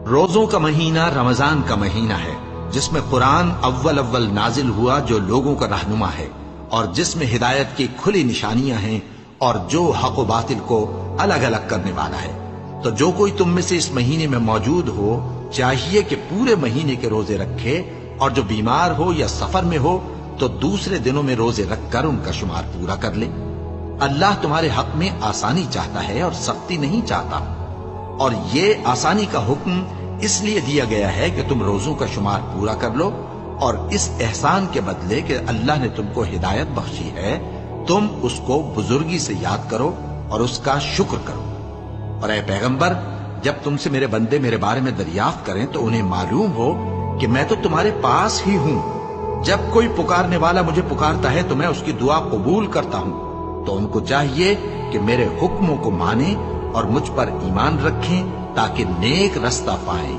روزوں کا مہینہ رمضان کا مہینہ ہے، جس میں قرآن اول نازل ہوا، جو لوگوں کا رہنما ہے اور جس میں ہدایت کی کھلی نشانیاں ہیں اور جو حق و باطل کو الگ الگ کرنے والا ہے۔ تو جو کوئی تم میں سے اس مہینے میں موجود ہو چاہیے کہ پورے مہینے کے روزے رکھے، اور جو بیمار ہو یا سفر میں ہو تو دوسرے دنوں میں روزے رکھ کر ان کا شمار پورا کر لے۔ اللہ تمہارے حق میں آسانی چاہتا ہے اور سختی نہیں چاہتا، اور یہ آسانی کا حکم اس لیے دیا گیا ہے کہ تم روزوں کا شمار پورا کر لو، اور اس احسان کے بدلے کہ اللہ نے تم کو ہدایت بخشی ہے تم اس کو بزرگی سے یاد کرو اور اس کا شکر کرو۔ اور اے پیغمبر، جب تم سے میرے بندے میرے بارے میں دریافت کریں تو انہیں معلوم ہو کہ میں تو تمہارے پاس ہی ہوں۔ جب کوئی پکارنے والا مجھے پکارتا ہے تو میں اس کی دعا قبول کرتا ہوں۔ تو ان کو چاہیے کہ میرے حکموں کو مانیں اور مجھ پر ایمان رکھیں تاکہ نیک رستہ پائیں۔